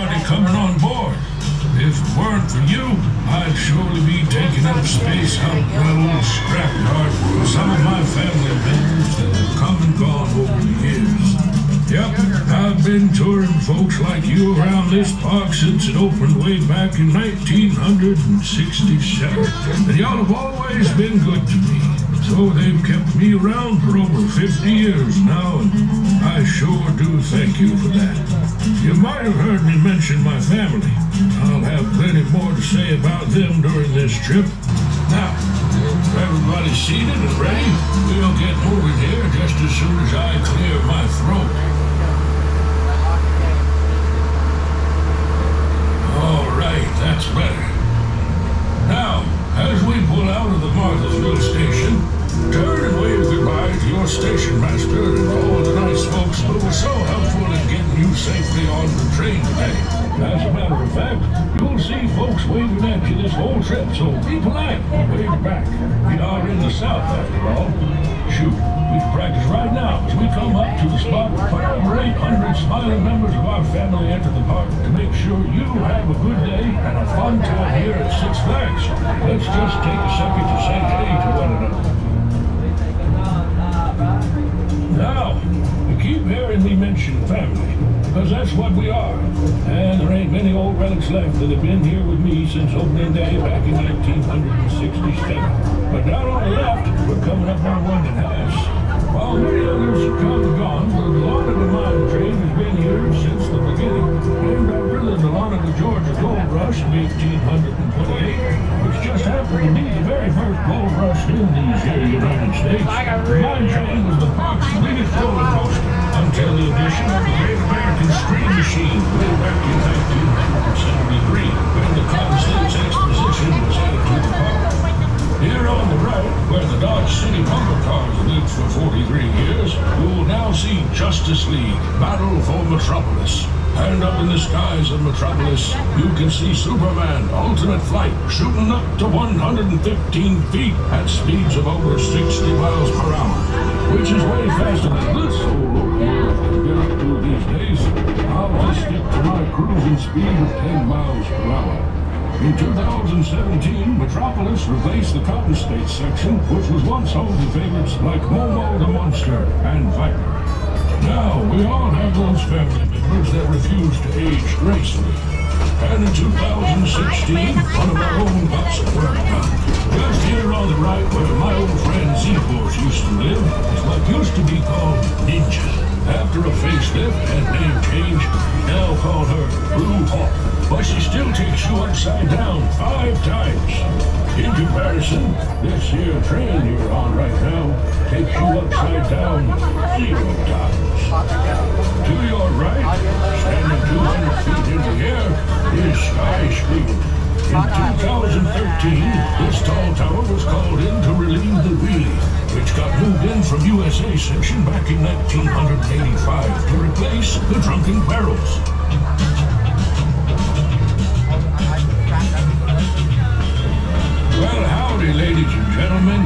everybody coming on board. If it weren't for you, I'd surely be taking up space out in that old scrapyard with some of my family members that have come and gone over the years. Yep, I've been touring folks like you around this park since it opened way back in 1967. And y'all have always been good to me. So they've kept me around for over 50 years now, and I sure do thank you for that. You might have heard me mention my family. I'll have plenty more to say about them during this trip. Now, if everybody's seated and ready, we'll get moving here just as soon as I clear my throat. All right, that's better. Now, as we pull out of the Marthasville station, turn and wave goodbye to your station master and all the nice folks who were so helpful in getting you safely on the train today. As a matter of fact, you'll see folks waving at you this whole trip, so be polite and wave back. We are in the South, after all. Shoot, we can practice right now as we come up to the spot where over 800 smiling members of our family enter the park to make sure you have a good day and a fun time here at Six Flags. Let's just take a second to say hey to one another. Now, you keep hearing me mention family, because that's what we are. And there ain't many old relics left that have been here with me since opening day back in 1967. But down on the left, we're coming up on one that has. While many others have come and gone, the Delano Mine train has been here since the beginning, named after the Delano, Georgia gold rush of 1828, which just happened to be the very first gold rush in these here United States. The mine train was the park's biggest roller coaster until the addition of the Great American Steam Machine way back in 1973, when the Cotton States Exposition was added to the park. Here on the right, where the Dodge City bumper cars lived for 43 years, you will now see Justice League, Battle for Metropolis. And up in the skies of Metropolis, you can see Superman Ultimate Flight shooting up to 115 feet at speeds of over 60 miles per hour, which is way faster than this old locomotive can get up to these days. I'll just stick to my cruising speed of 10 miles per hour. In 2017, Metropolis replaced the Cotton States section, which was once home to favorites like Momo the Monster and Viper. Now, we all have those family members that refuse to age gracefully. And in 2016, one of our own got some work done. Just here on the right, where my old friend Z-Force used to live, is what used to be called Ninja. After a facelift and name change, now call her Blue Hawk. But she still takes you upside down 5 times. In comparison, this here train you're on right now takes you upside down 0 times. To your right, standing 200 feet in the air, is Skyscraper. In 2013, this tall tower was called in to relieve the wheelie, which got moved in from USA section back in 1985 to replace the drunken barrels. Well, howdy, ladies and gentlemen.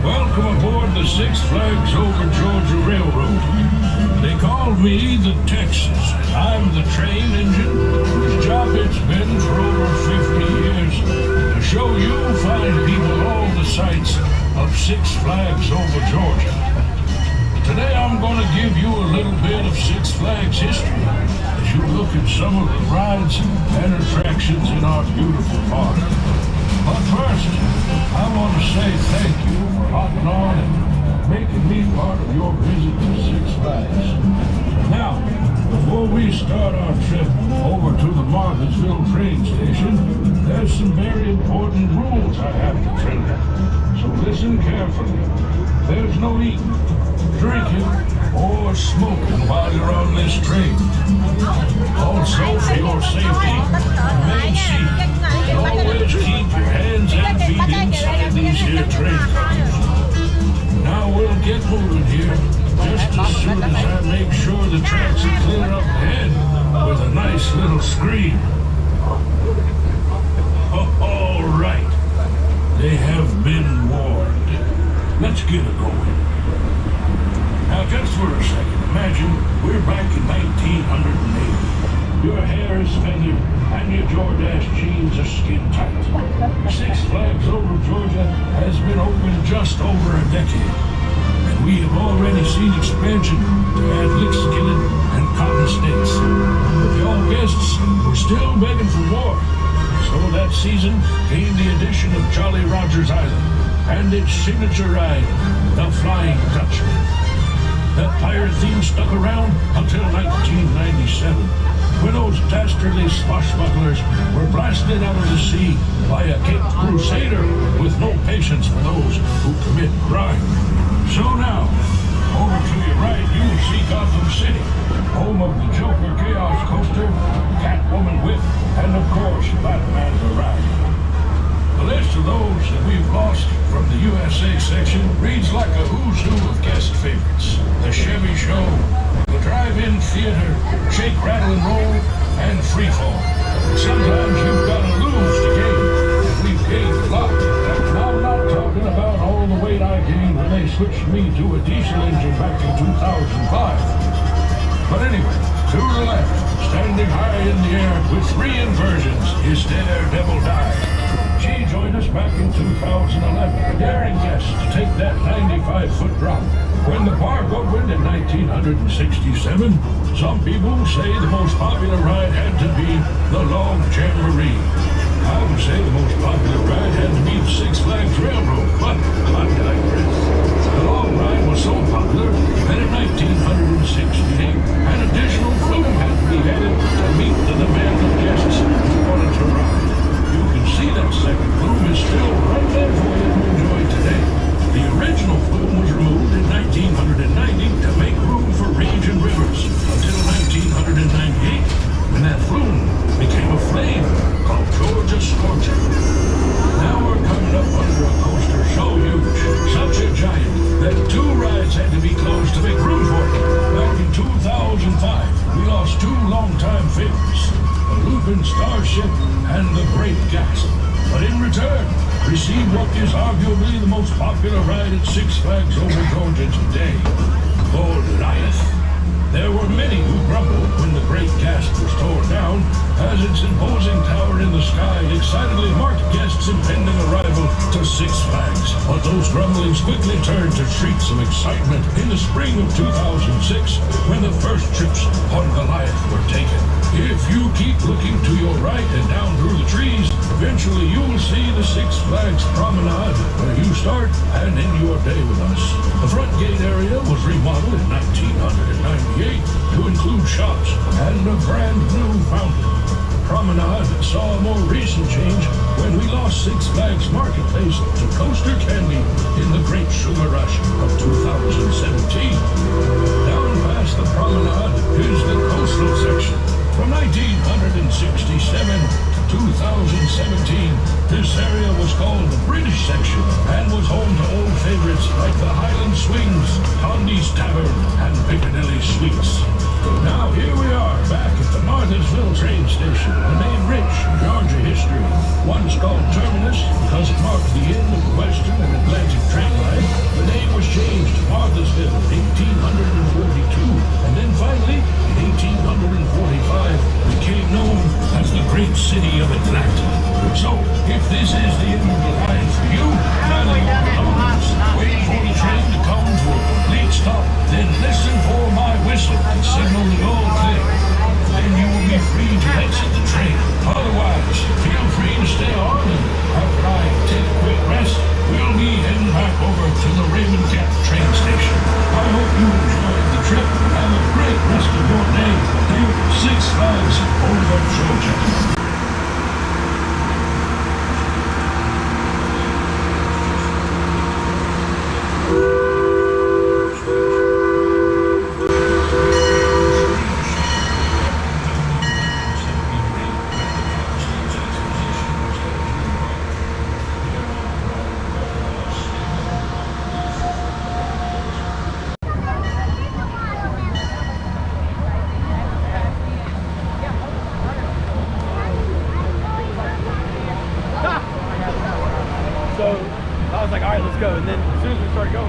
Welcome aboard the Six Flags Over Georgia Railroad. They call me the Texas, and I'm the train engine whose job it's been for over 50 years to show you fine people all the sights of Six Flags Over Georgia. Today I'm going to give you a little bit of Six Flags history as you look at some of the rides and attractions in our beautiful park. But first, I want to say thank you for hopping on and making me part of your visit to Six Flags. Now, before we start our trip over to the Marthasville train station, there's some very important rules I have to tell you. So listen carefully. There's no eating, drinking, or smoking while you're on this train. Also, for your safety, remain seated. And always keep your hands and feet inside these here train cars. Now we'll get moving here, just as soon as I make sure the tracks are clear up ahead with a nice little scream. All right, they have been warned. Let's get it going. Now, just for a second, imagine we're back in 1980. Your hair is thinning California Jordache jeans are skin tight. Six Flags Over Georgia has been open just over a decade, and we have already seen expansion to add Lickskillen and Cotton States. But y'all guests were still begging for more, so that season came the addition of Jolly Rogers Island and its signature ride, the Flying Dutchman. That pirate theme stuck around until 1997, when those dastardly swashbucklers were blasted out of the sea by a caped crusader with no patience for those who commit crime. So now, over to your right, you see Gotham City, home of the Joker Chaos Coaster, Catwoman Whip, and of course, Batman the Ride. The list of those that we've lost from the USA section reads like a who's who of guest favorites. The Chevy Show, the Drive-In Theater, Shake, Rattle, and Roll, and Freefall. Sometimes you've got to lose to gain, and we've gained a lot. And I'm not talking about all the weight I gained when they switched me to a diesel engine back in 2005. But anyway, to the left, standing high in the air with 3 inversions, is Daredevil Dive. She joined us back in 2011, a daring guest to take that 95-foot drop. When the park opened in 1967, some people say the most popular ride had to be the Log Jamboree. I would say the most popular ride had to be the Six Flags Railroad, but I digress. The log ride was so popular that in 1968, an additional flume had to be added to meet the demand of guests who wanted to ride. You can see that second flume is still right there for you to enjoy today. The original flume was removed in 1990 to make room for Range and Rivers until 1998, when that flume became a flame called Georgia Scorcher. Now we're coming up under a coaster so huge, such a giant, that 2 rides had to be closed to make room for it. Back in 2005, we lost 2 longtime favorites, the Lupin Starship and the Great Gatsby. But in return, received what is arguably the most popular ride at Six Flags Over Georgia today, Goliath. There were many who grumbled when the Great Gatsby was torn down, as its imposing tower in the sky excitedly marked guests' impending arrival to Six Flags. But those grumblings quickly turned to shrieks of excitement in the spring of 2006, when the first trips on Goliath were taken. If you keep looking to your right and down through the trees, eventually you will see the Six Flags Promenade, where you start and end your day with us. The front gate area was remodeled in 1998 to include shops and a brand new fountain. The promenade saw a more recent change when we lost Six Flags Marketplace to Coaster Candy in the Great Sugar Rush of 2017. Down past the promenade is the coastal section. From 1967 to 2017, this area was called the British section and was home to old favorites like the Highland Swings, Condy's Tavern, and Piccadilly Suites. Now here we are, back at the Marthasville train station, a name rich in Georgia history. Once called Terminus because it marked the end of the Western and Atlantic train line, the name was changed to Marthasville in 1842, and then finally, in 1845, became known as the Great City of Atlanta. So, if this is the end of the line for you, finally wait for the train to come to a complete stop, then listen for my whistle and signal the all clear. Then you will be free to exit the train. Otherwise, feel free to stay on, and after I take a quick rest, we'll be heading back over to the Raymond Gap train station. I hope you enjoyed the trip. Have a great rest of your day here at Six Flags Over Georgia. So I was like, all right, let's go. And then as soon as we started going,